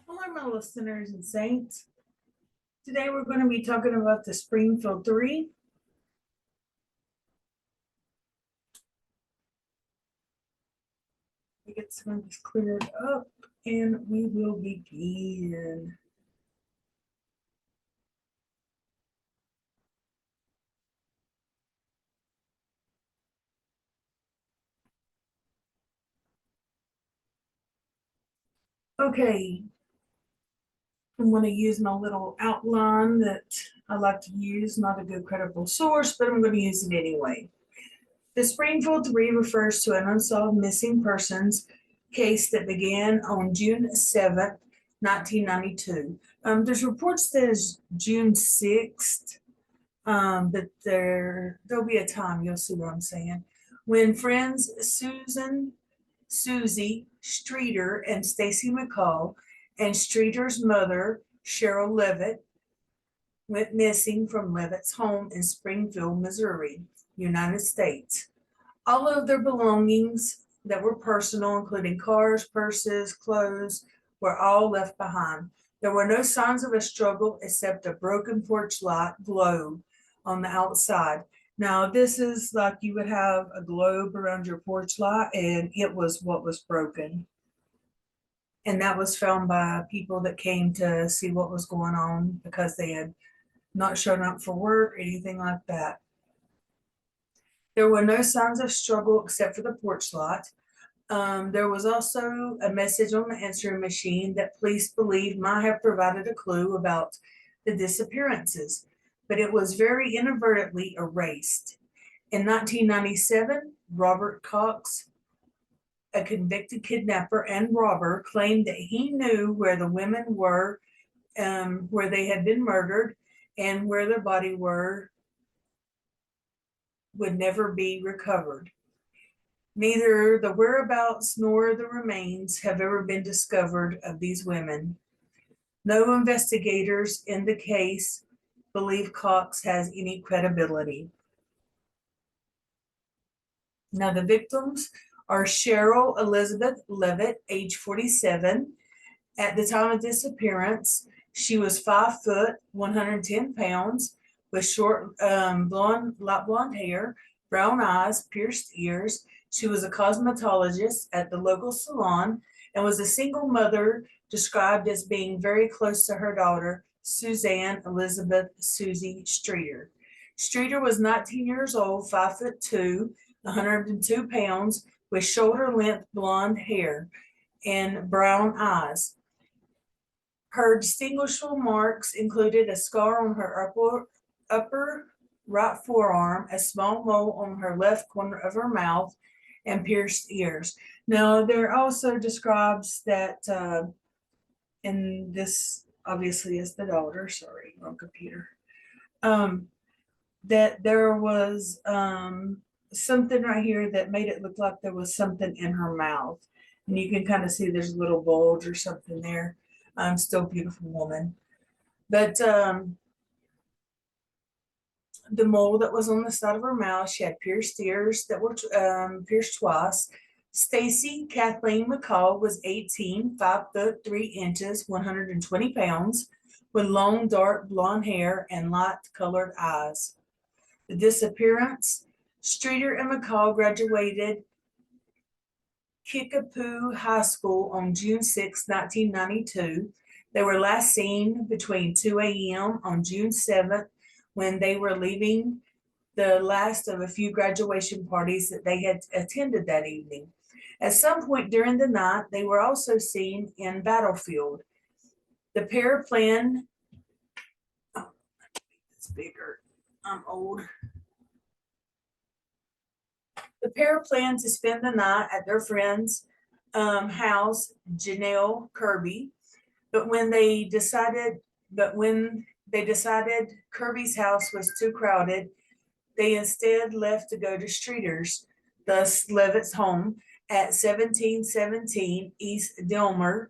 Hello, my listeners and saints. Today we're going to be talking about the Springfield 3. We get some of this cleared up and we will begin. Okay, I'm going to use my little outline that I like to use, not a good credible source, but I'm going to use it anyway. The Springfield 3 refers to an unsolved missing persons case that began on June 7th, 1992. There's reports that it's June 6th, but there'll be a time, you'll see what I'm saying, when friends Susie Streeter, and Stacy McCall, and Streeter's mother, Cheryl Levitt, went missing from Levitt's home in Springfield, Missouri, United States. All of their belongings that were personal, including cars, purses, clothes, were all left behind. There were no signs of a struggle except a broken porch light globe on the outside. Now, this is like you would have a globe around your porch light, and it was what was broken. And that was found by people that came to see what was going on because they had not shown up for work or anything like that. There were no signs of struggle except for the porch light. There was also a message on the answering machine that police believe might have provided a clue about the disappearances, but it was very inadvertently erased. In 1997, Robert Cox, a convicted kidnapper and robber, claimed that he knew where the women were, where they had been murdered, and where their body would never be recovered. Neither the whereabouts nor the remains have ever been discovered of these women. No investigators in the case believe Cox has any credibility. Now, the victims are Cheryl Elizabeth Levitt, age 47. At the time of disappearance, she was 5 foot, 110 pounds, with short light blonde hair, brown eyes, pierced ears. She was a cosmetologist at the local salon and was a single mother described as being very close to her daughter, Suzanne Elizabeth Susie Streeter. Streeter was 19 years old, 5'2", 102 pounds, with shoulder length blonde hair and brown eyes. Her distinguishable marks included a scar on her upper right forearm, a small mole on her left corner of her mouth, and pierced ears. Now, there also describes that, and this obviously is the daughter, sorry, wrong computer, that there was something right here that made it look like there was something in her mouth. And you can kind of see there's a little bulge or something there. Still a beautiful woman. But the mole that was on the side of her mouth, she had pierced ears that were pierced twice. Stacy Kathleen McCall was 18, 5'3", 120 pounds, with long dark blonde hair and light colored eyes. The disappearance, Streeter and McCall graduated Kickapoo High School on June 6, 1992. They were last seen between 2 a.m. on June 7th when they were leaving the last of a few graduation parties that they had attended that evening. At some point during the night, they were also seen in Battlefield. The pair planned, oh, it's bigger, I'm old. The pair planned to spend the night at their friend's house, Janelle Kirby, but when they decided Kirby's house was too crowded, they instead left to go to Streeter's, thus Levitt's home, at 1717 East Delmer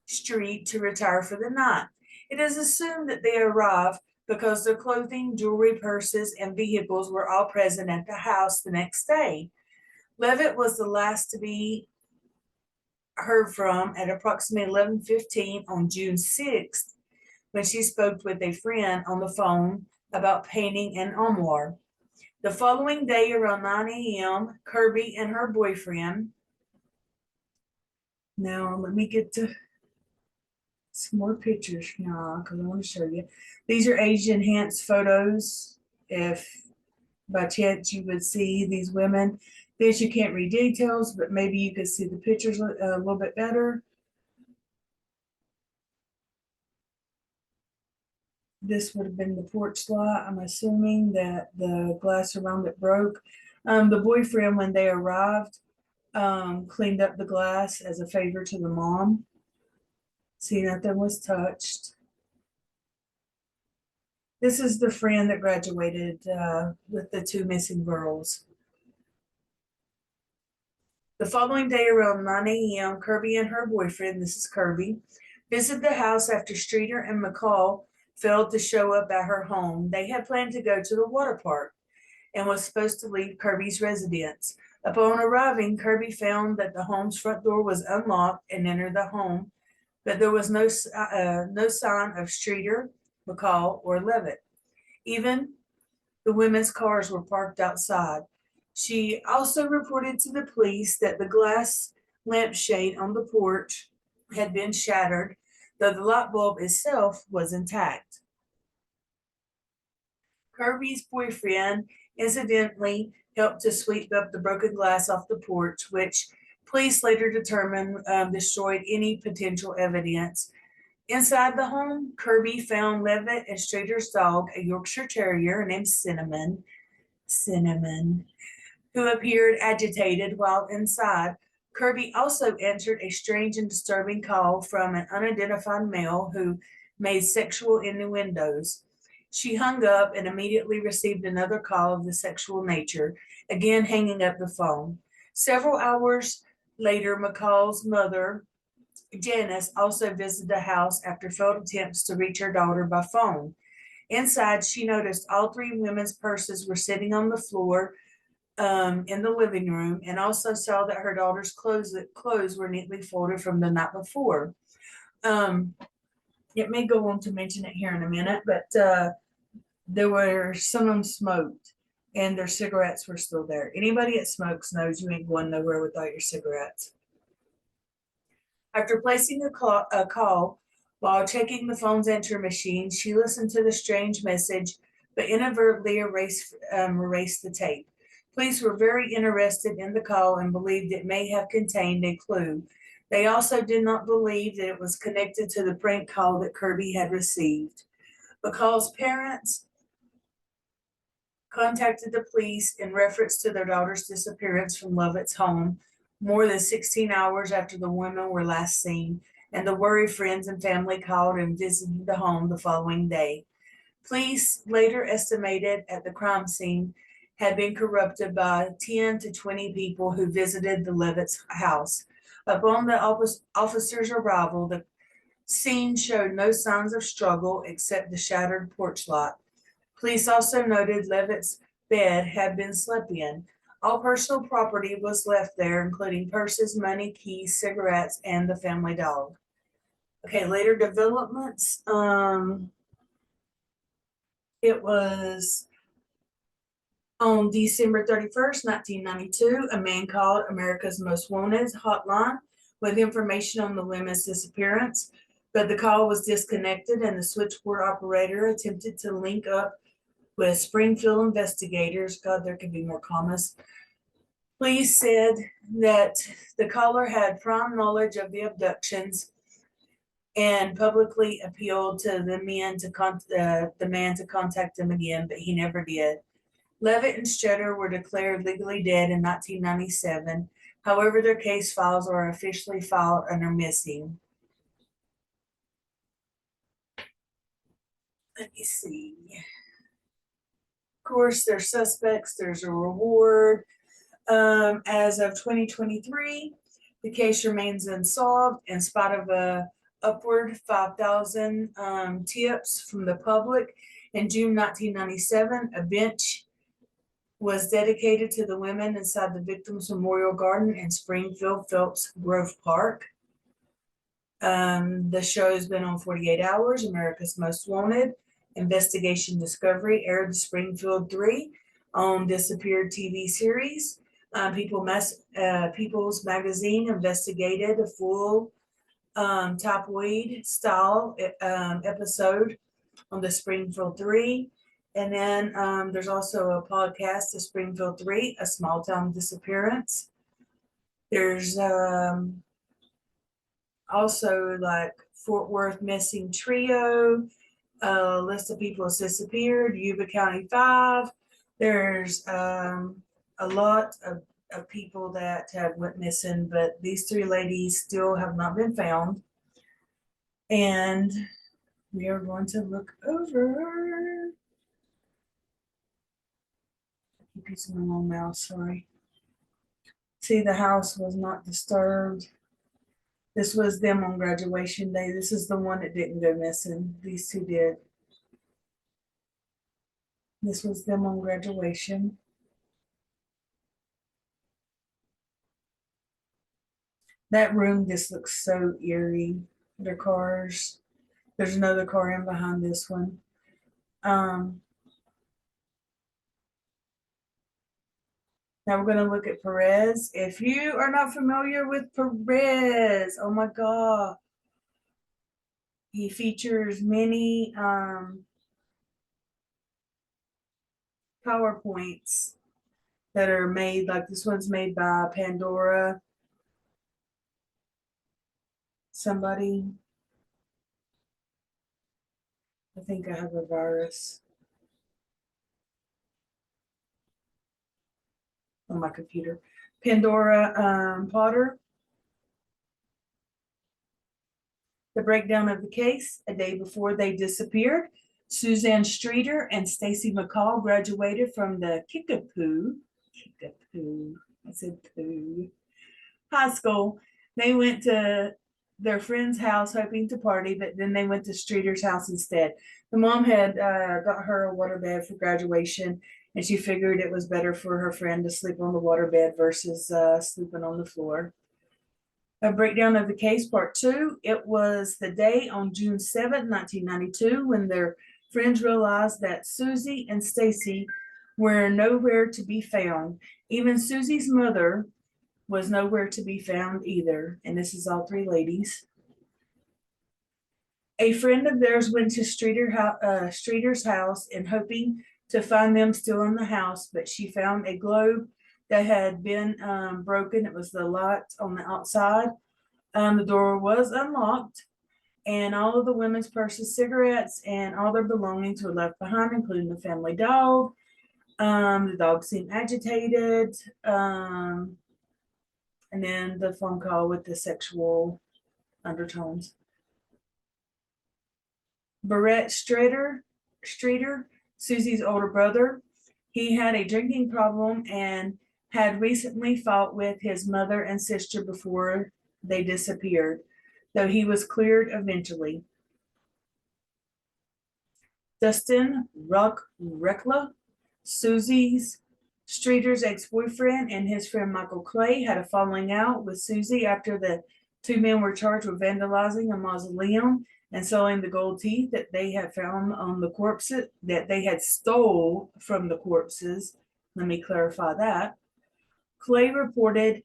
Street to retire for the night. It is assumed that they arrived because their clothing, jewelry, purses, and vehicles were all present at the house the next day. Levitt was the last to be heard from at approximately 11:15 on June 6th, when she spoke with a friend on the phone about painting an armoire. The following day around 9 a.m., Kirby and her boyfriend. Now, let me get to some more pictures now because I want to show you. These are age enhanced photos. If by chance you would see these women, this you can't read details, but maybe you could see the pictures a little bit better. This would have been the porch lot. I'm assuming that the glass around it broke. The boyfriend, when they arrived, cleaned up the glass as a favor to the mom. See, nothing was touched. This is the friend that graduated with the two missing girls. The following day around 9 a.m., Kirby and her boyfriend, this is Kirby, visited the house after Streeter and McCall failed to show up at her home. They had planned to go to the water park and was supposed to leave Kirby's residence. Upon arriving, Kirby found that the home's front door was unlocked and entered the home, but there was no sign of Streeter, McCall, or Levitt. Even the women's cars were parked outside. She also reported to the police that the glass lampshade on the porch had been shattered, though the light bulb itself was intact. Kirby's boyfriend incidentally helped to sweep up the broken glass off the porch, which police later determined destroyed any potential evidence. Inside the home, Kirby found Levitt and Streeter's dog, a Yorkshire Terrier named Cinnamon, who appeared agitated while inside. Kirby also answered a strange and disturbing call from an unidentified male who made sexual innuendos. She hung up and immediately received another call of the sexual nature, again hanging up the phone. Several hours later, McCall's mother, Janice, also visited the house after failed attempts to reach her daughter by phone. Inside, she noticed all three women's purses were sitting on the floor in the living room, and also saw that her daughter's clothes were neatly folded from the night before. It may go on to mention it here in a minute, but there were some of them smoked and their cigarettes were still there. Anybody that smokes knows you ain't going nowhere without your cigarettes. After placing a call while checking the phone's answer machine, she listened to the strange message, but inadvertently erased the tape. Police were very interested in the call and believed it may have contained a clue. They also did not believe that it was connected to the prank call that Kirby had received. McCall's parents contacted the police in reference to their daughter's disappearance from Lovett's home more than 16 hours after the women were last seen, and the worried friends and family called and visited the home the following day. Police later estimated at the crime scene had been corrupted by 10 to 20 people who visited the Levitt's house. Upon the officers' arrival, the scene showed no signs of struggle except the shattered porch light. Police also noted Levitt's bed had been slept in. All personal property was left there, including purses, money, keys, cigarettes, and the family dog. Okay, later developments. It was on December 31st, 1992, a man called America's Most Wanted hotline with information on the women's disappearance, but the call was disconnected and the switchboard operator attempted to link up with Springfield investigators. God, there could be more commas. Police said that the caller had prime knowledge of the abductions and publicly appealed to the man to contact them again, but he never did. Levitt and Streeter were declared legally dead in 1997. However, their case files are officially filed under missing. Let me see. Of course, there's suspects, there's a reward. As of 2023, the case remains unsolved in spite of a upward 5,000 tips from the public. In June 1997, a bench was dedicated to the women inside the Victims Memorial Garden in Springfield Phelps Grove Park. The show has been on 48 Hours, America's Most Wanted, Investigation Discovery, aired Springfield 3 on Disappeared TV series. People's Magazine investigated a full tabloid style episode on the Springfield 3. And then there's also a podcast, The Springfield 3, A Small Town Disappearance. There's also like Fort Worth Missing Trio, a list of people that's disappeared, Yuba County 5. There's a lot of people that have went missing, but these 3 ladies still have not been found. And we are going to look over. I keep using my long mouse, sorry. See, the house was not disturbed. This was them on graduation day. This is the one that didn't go missing. These 2 did. This was them on graduation. That room just looks so eerie. Their cars. There's another car in behind this one. Now we're going to look at Perez. If you are not familiar with Perez, oh my God. He features many PowerPoints that are made, like this one's made by Pandora. Somebody. I think I have a virus on my computer. Pandora Potter. The breakdown of the case: a day before they disappeared, Suzanne Streeter and Stacy McCall graduated from the Kickapoo I said poo, high school. They went to their friend's house hoping to party, but then they went to Streeter's house instead. The mom had got her a waterbed for graduation, and she figured it was better for her friend to sleep on the waterbed versus sleeping on the floor. A breakdown of the case, part 2. It was the day on June 7th, 1992, when their friends realized that Susie and Stacy were nowhere to be found. Even Susie's mother was nowhere to be found either. And this is all 3 ladies. A friend of theirs went to Streeter's house and hoping to find them still in the house, but she found a globe that had been broken. It was the light on the outside. The door was unlocked, and all of the women's purses, cigarettes, and all their belongings were left behind, including the family dog. The dog seemed agitated. And then the phone call with the sexual undertones. Barrett Streeter, Susie's older brother, he had a drinking problem and had recently fought with his mother and sister before they disappeared, though he was cleared eventually. Dustin Rekla, Susie's Streeter's ex-boyfriend, and his friend Michael Clay had a falling out with Susie after the 2 men were charged with vandalizing a mausoleum and selling the gold teeth that they had found on the corpses, that they had stole from the corpses. Let me clarify that. Clay reported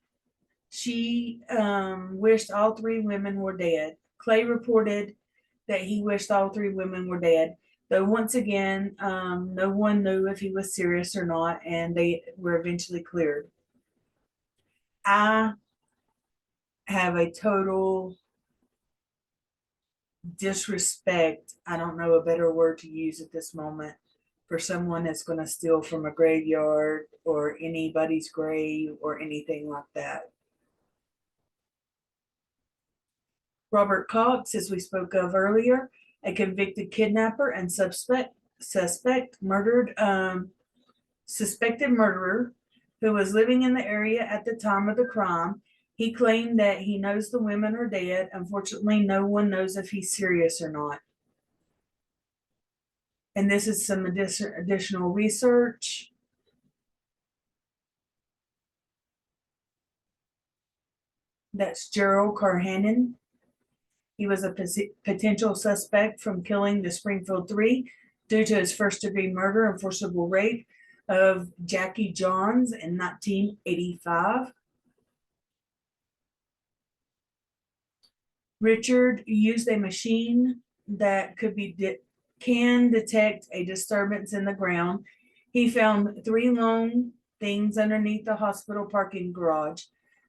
she wished all 3 women were dead. Clay reported that he wished all 3 women were dead. Though once again, no one knew if he was serious or not, and they were eventually cleared. I have a total disrespect, I don't know a better word to use at this moment, for someone that's going to steal from a graveyard or anybody's grave or anything like that. Robert Cox, as we spoke of earlier, a convicted kidnapper and suspected murderer who was living in the area at the time of the crime. He claimed that he knows the women are dead. Unfortunately, no one knows if he's serious or not. And this is some additional research. That's Gerald Carhanen. He was a potential suspect from killing the Springfield Three due to his first-degree murder and forcible rape of Jackie Johns in 1985. Richard used a machine that can detect a disturbance in the ground. He found three long things underneath the hospital parking garage,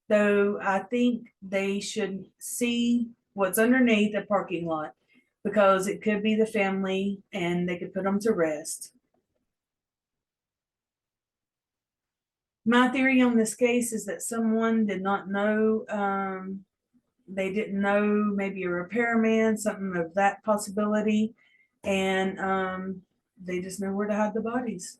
though I think they should see what's underneath the parking lot because it could be the family and they could put them to rest. My theory on this case is that someone did not know, they didn't know, maybe a repairman, something of that possibility, and they just know where to hide the bodies.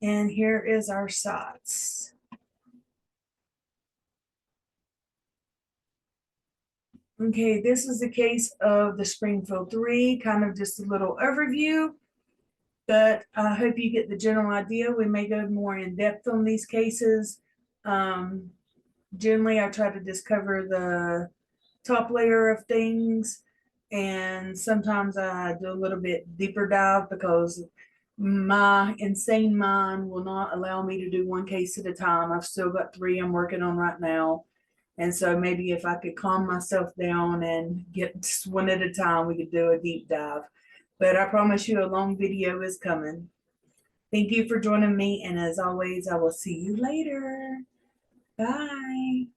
And here is our sites. Okay, this is the case of the Springfield Three, kind of just a little overview, but I hope you get the general idea. We may go more in depth on these cases. Generally, I try to just cover the top layer of things, and sometimes I do a little bit deeper dive because my insane mind will not allow me to do one case at a time. I've still got three I'm working on right now. And so maybe if I could calm myself down and get just one at a time, we could do a deep dive. But I promise you a long video is coming. Thank you for joining me. And as always, I will see you later. Bye.